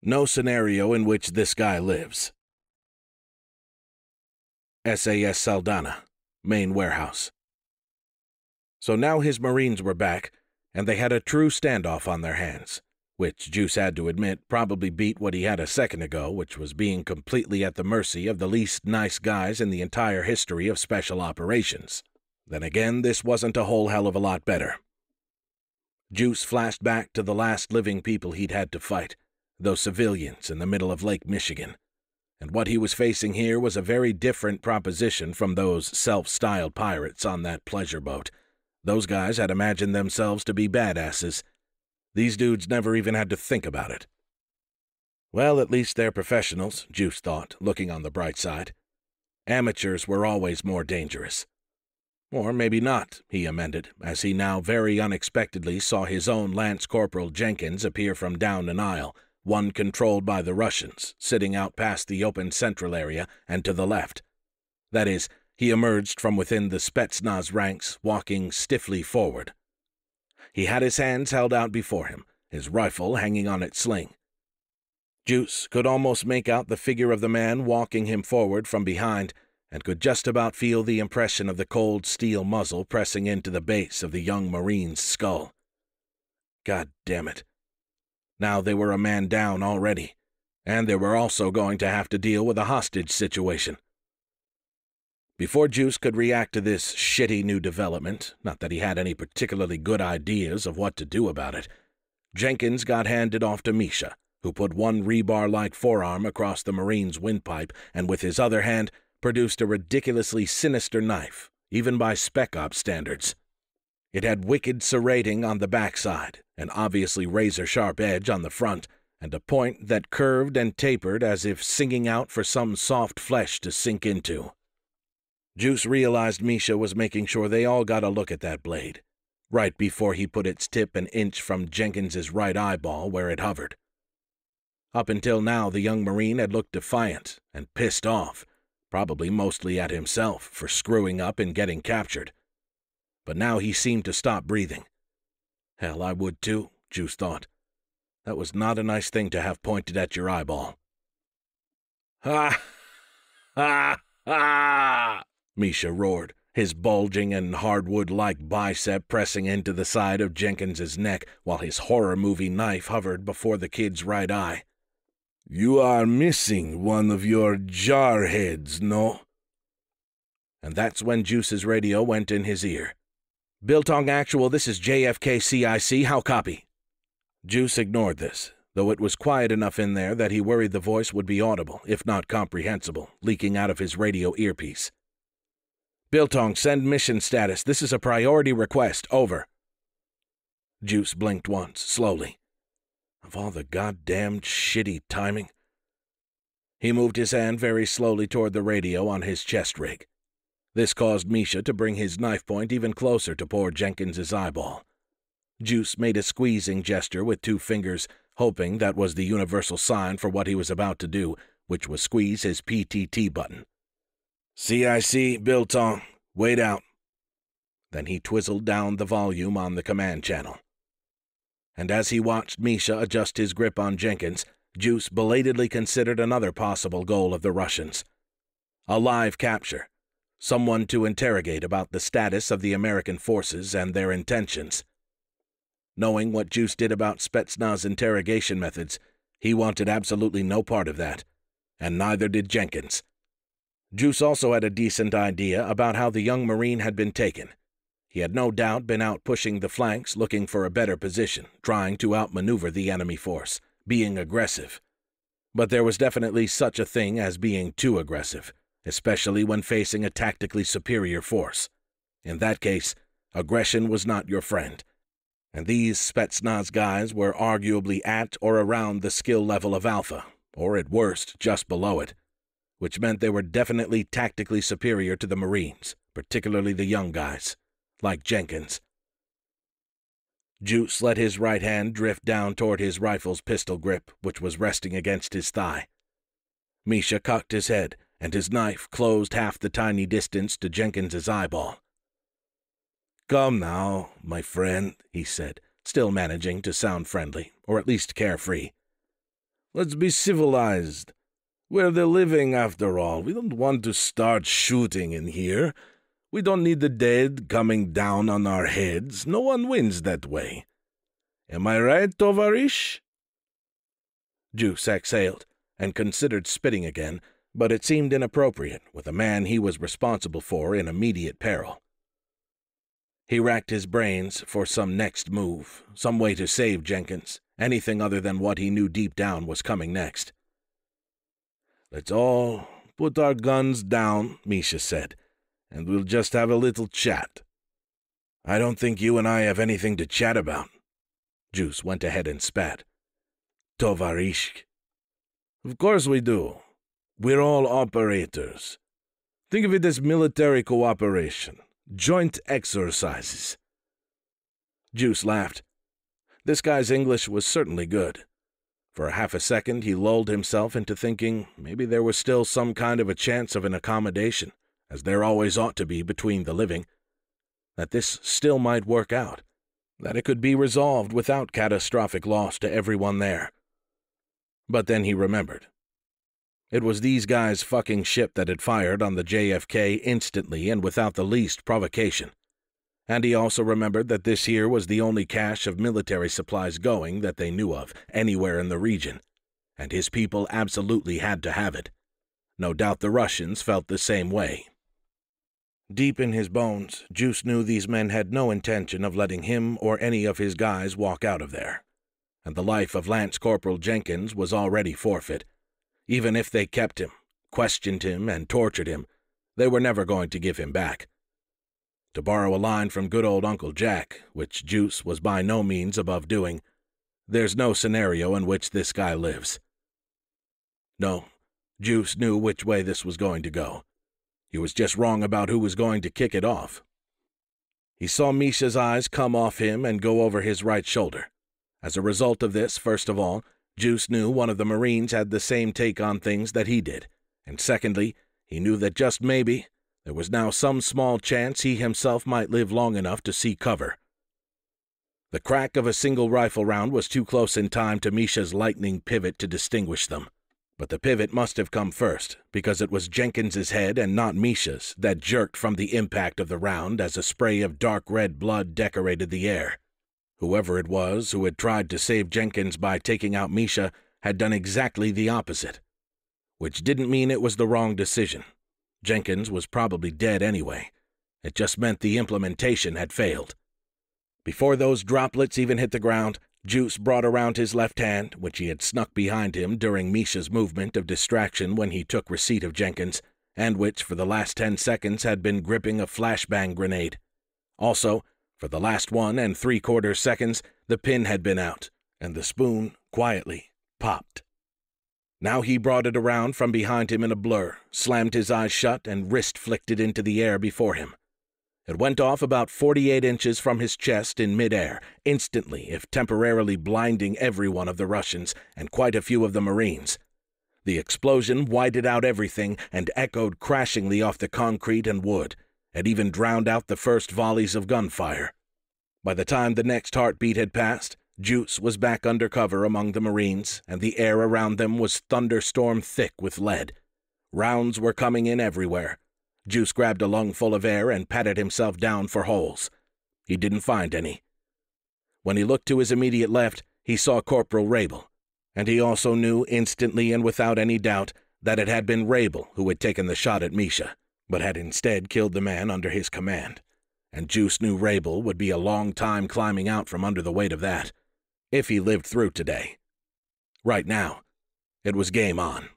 No scenario in which this guy lives. SAS Saldana, main warehouse. So now his Marines were back, and they had a true standoff on their hands, which Juice had to admit probably beat what he had a second ago, which was being completely at the mercy of the least nice guys in the entire history of special operations. Then again, this wasn't a whole hell of a lot better. Juice flashed back to the last living people he'd had to fight, those civilians in the middle of Lake Michigan. And what he was facing here was a very different proposition from those self-styled pirates on that pleasure boat. Those guys had imagined themselves to be badasses. These dudes never even had to think about it. Well, at least they're professionals, Juice thought, looking on the bright side. Amateurs were always more dangerous. Or maybe not, he amended, as he now very unexpectedly saw his own Lance Corporal Jenkins appear from down an aisle, one controlled by the Russians, sitting out past the open central area and to the left. That is, he emerged from within the Spetsnaz ranks, walking stiffly forward. He had his hands held out before him, his rifle hanging on its sling. Juice could almost make out the figure of the man walking him forward from behind, and could just about feel the impression of the cold steel muzzle pressing into the base of the young Marine's skull. God damn it. Now they were a man down already, and they were also going to have to deal with a hostage situation. Before Juice could react to this shitty new development, not that he had any particularly good ideas of what to do about it, Jenkins got handed off to Misha, who put one rebar-like forearm across the Marine's windpipe and with his other hand produced a ridiculously sinister knife, even by Spec Ops standards. It had wicked serrating on the backside, an obviously razor-sharp edge on the front, and a point that curved and tapered as if singing out for some soft flesh to sink into. Juice realized Misha was making sure they all got a look at that blade, right before he put its tip an inch from Jenkins's right eyeball where it hovered. Up until now, the young Marine had looked defiant and pissed off, probably mostly at himself for screwing up and getting captured. But now he seemed to stop breathing. Hell, I would too, Juice thought. That was not a nice thing to have pointed at your eyeball. Ha! Ha! Ha! Misha roared, his bulging and hardwood-like bicep pressing into the side of Jenkins's neck while his horror movie knife hovered before the kid's right eye. You are missing one of your jarheads, no? And that's when Juice's radio went in his ear. Biltong Actual, this is JFK CIC, how copy? Juice ignored this, though it was quiet enough in there that he worried the voice would be audible, if not comprehensible, leaking out of his radio earpiece. Biltong, send mission status. This is a priority request. Over. Juice blinked once, slowly. Of all the goddamned shitty timing. He moved his hand very slowly toward the radio on his chest rig. This caused Misha to bring his knife point even closer to poor Jenkins's eyeball. Juice made a squeezing gesture with two fingers, hoping that was the universal sign for what he was about to do, which was squeeze his PTT button. CIC, Biltong, wait out. Then he twizzled down the volume on the command channel. And as he watched Misha adjust his grip on Jenkins, Juice belatedly considered another possible goal of the Russians. A live capture. Someone to interrogate about the status of the American forces and their intentions. Knowing what Juice did about Spetsnaz interrogation methods, he wanted absolutely no part of that, and neither did Jenkins. Juice also had a decent idea about how the young Marine had been taken. He had no doubt been out pushing the flanks, looking for a better position, trying to outmaneuver the enemy force, being aggressive. But there was definitely such a thing as being too aggressive, especially when facing a tactically superior force. In that case, aggression was not your friend. And these Spetsnaz guys were arguably at or around the skill level of Alpha, or at worst, just below it, which meant they were definitely tactically superior to the Marines, particularly the young guys, like Jenkins. Juice let his right hand drift down toward his rifle's pistol grip, which was resting against his thigh. Misha cocked his head, and his knife closed half the tiny distance to Jenkins's eyeball. Come now, my friend, he said, still managing to sound friendly, or at least carefree. Let's be civilized. We're the living, after all. We don't want to start shooting in here. We don't need the dead coming down on our heads. No one wins that way. Am I right, Tovarish?" Juice exhaled and considered spitting again, but it seemed inappropriate with a man he was responsible for in immediate peril. He racked his brains for some next move, some way to save Jenkins, anything other than what he knew deep down was coming next. "Let's all put our guns down," Misha said, "and we'll just have a little chat." "I don't think you and I have anything to chat about." Juice went ahead and spat. "Tovarish." "Of course we do. We're all operators. Think of it as military cooperation, joint exercises." Juice laughed. This guy's English was certainly good. For a half a second he lulled himself into thinking maybe there was still some kind of a chance of an accommodation, as there always ought to be between the living, that this still might work out, that it could be resolved without catastrophic loss to everyone there. But then he remembered. It was these guys' fucking ship that had fired on the JFK instantly and without the least provocation. And he also remembered that this here was the only cache of military supplies going that they knew of anywhere in the region, and his people absolutely had to have it. No doubt the Russians felt the same way. Deep in his bones, Juice knew these men had no intention of letting him or any of his guys walk out of there, and the life of Lance Corporal Jenkins was already forfeit. Even if they kept him, questioned him, and tortured him, they were never going to give him back. To borrow a line from good old Uncle Jack, which Juice was by no means above doing, there's no scenario in which this guy lives. No, Juice knew which way this was going to go. He was just wrong about who was going to kick it off. He saw Misha's eyes come off him and go over his right shoulder. As a result of this, first of all, Juice knew one of the Marines had the same take on things that he did, and secondly, he knew that just maybe there was now some small chance he himself might live long enough to see cover. The crack of a single rifle round was too close in time to Misha's lightning pivot to distinguish them. But the pivot must have come first, because it was Jenkins's head and not Misha's that jerked from the impact of the round as a spray of dark red blood decorated the air. Whoever it was who had tried to save Jenkins by taking out Misha had done exactly the opposite, which didn't mean it was the wrong decision. Jenkins was probably dead anyway. It just meant the implementation had failed. Before those droplets even hit the ground, Juice brought around his left hand, which he had snuck behind him during Misha's movement of distraction when he took receipt of Jenkins, and which for the last 10 seconds had been gripping a flashbang grenade. Also, for the last 1 3/4 seconds, the pin had been out, and the spoon, quietly, popped. Now he brought it around from behind him in a blur, slammed his eyes shut, and wrist flicked it into the air before him. It went off about 48 inches from his chest in midair, instantly, if temporarily blinding every one of the Russians and quite a few of the Marines. The explosion whited out everything and echoed crashingly off the concrete and wood. It even drowned out the first volleys of gunfire. By the time the next heartbeat had passed, Juice was back under cover among the Marines, and the air around them was thunderstorm thick with lead. Rounds were coming in everywhere. Juice grabbed a lungful of air and patted himself down for holes. He didn't find any. When he looked to his immediate left, he saw Corporal Rabel, and he also knew instantly and without any doubt that it had been Rabel who had taken the shot at Misha, but had instead killed the man under his command. And Juice knew Rabel would be a long time climbing out from under the weight of that, if he lived through today. Right now, it was game on.